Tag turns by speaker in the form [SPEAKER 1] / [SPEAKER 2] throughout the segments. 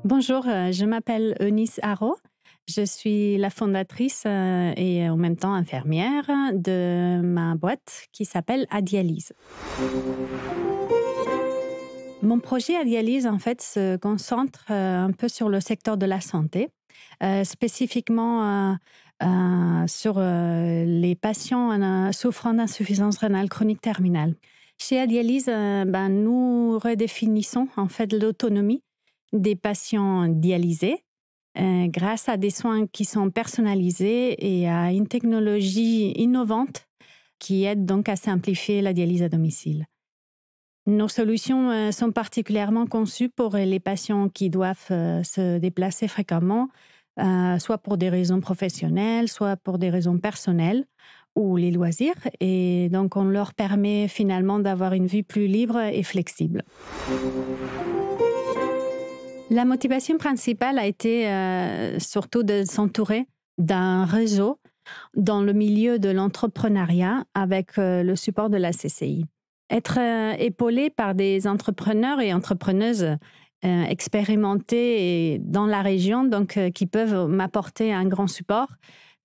[SPEAKER 1] Bonjour, je m'appelle Eunice Haro. Je suis la fondatrice et en même temps infirmière de ma boîte qui s'appelle Adialyse. Mon projet Adialyse, en fait, se concentre un peu sur le secteur de la santé, spécifiquement sur les patients souffrant d'insuffisance rénale chronique terminale. Chez Adialyse, nous redéfinissons en fait l'autonomie des patients dialysés grâce à des soins qui sont personnalisés et à une technologie innovante qui aide donc à simplifier la dialyse à domicile. Nos solutions sont particulièrement conçues pour les patients qui doivent se déplacer fréquemment, soit pour des raisons professionnelles, soit pour des raisons personnelles ou les loisirs. Et donc, on leur permet finalement d'avoir une vie plus libre et flexible. La motivation principale a été surtout de s'entourer d'un réseau dans le milieu de l'entrepreneuriat avec le support de la CCI. Être épaulé par des entrepreneurs et entrepreneuses expérimentés dans la région, donc qui peuvent m'apporter un grand support,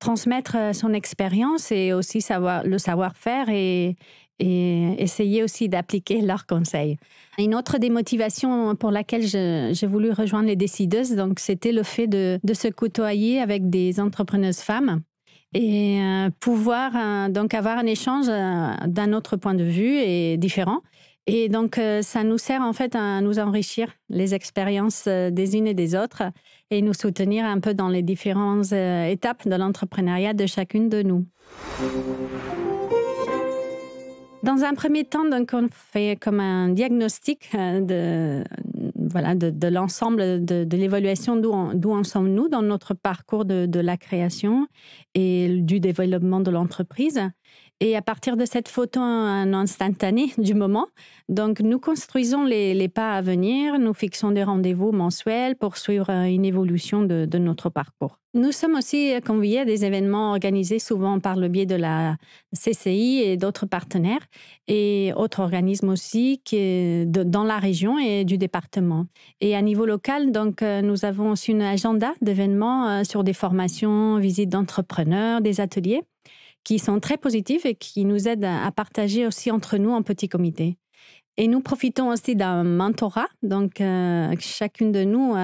[SPEAKER 1] transmettre son expérience et aussi le savoir-faire et essayer aussi d'appliquer leurs conseils. Une autre des motivations pour laquelle j'ai voulu rejoindre les décideuses, donc, c'était le fait de se côtoyer avec des entrepreneuses femmes et pouvoir donc avoir un échange d'un autre point de vue et différent. Et donc, ça nous sert en fait à nous enrichir les expériences des unes et des autres et nous soutenir un peu dans les différentes étapes de l'entrepreneuriat de chacune de nous. Dans un premier temps, donc, on fait comme un diagnostic de l'ensemble de l'évaluation d'où en sommes-nous dans notre parcours de la création et du développement de l'entreprise. Et à partir de cette photo un instantané du moment, donc nous construisons les pas à venir, nous fixons des rendez-vous mensuels pour suivre une évolution de notre parcours. Nous sommes aussi conviés à des événements organisés souvent par le biais de la CCI et d'autres partenaires et autres organismes aussi dans la région et du département. Et à niveau local, donc, nous avons aussi un agenda d'événements sur des formations, visites d'entrepreneurs, des ateliers qui sont très positifs et qui nous aident à partager aussi entre nous en petits comités. Et nous profitons aussi d'un mentorat. Donc, chacune de nous,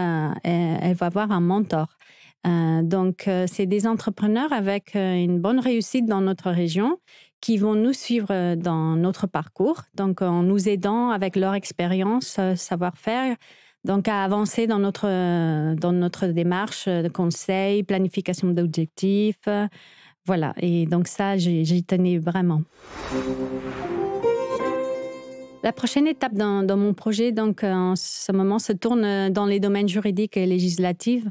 [SPEAKER 1] elle va avoir un mentor. Donc, c'est des entrepreneurs avec une bonne réussite dans notre région qui vont nous suivre dans notre parcours, donc en nous aidant avec leur expérience, savoir-faire, donc à avancer dans notre démarche de conseil, planification d'objectifs. Voilà, et donc ça, j'y tenais vraiment. La prochaine étape dans mon projet, donc, en ce moment, se tourne dans les domaines juridiques et législatifs.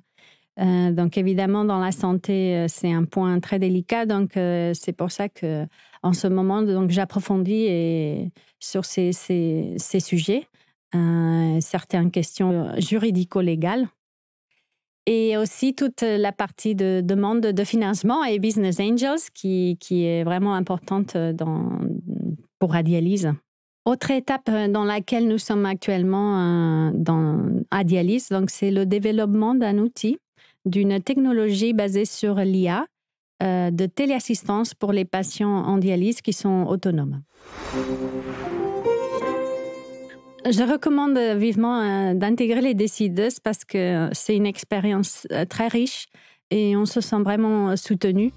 [SPEAKER 1] Donc évidemment, dans la santé, c'est un point très délicat. Donc c'est pour ça que en ce moment, donc, j'approfondis sur ces sujets, certaines questions juridico-légales. Et aussi toute la partie de demande de financement et business angels qui est vraiment importante pour Adialyse. Autre étape dans laquelle nous sommes actuellement dans Adialyse, donc c'est le développement d'un outil, d'une technologie basée sur l'IA de téléassistance pour les patients en dialyse qui sont autonomes. Je recommande vivement d'intégrer les décideuses parce que c'est une expérience très riche et on se sent vraiment soutenu.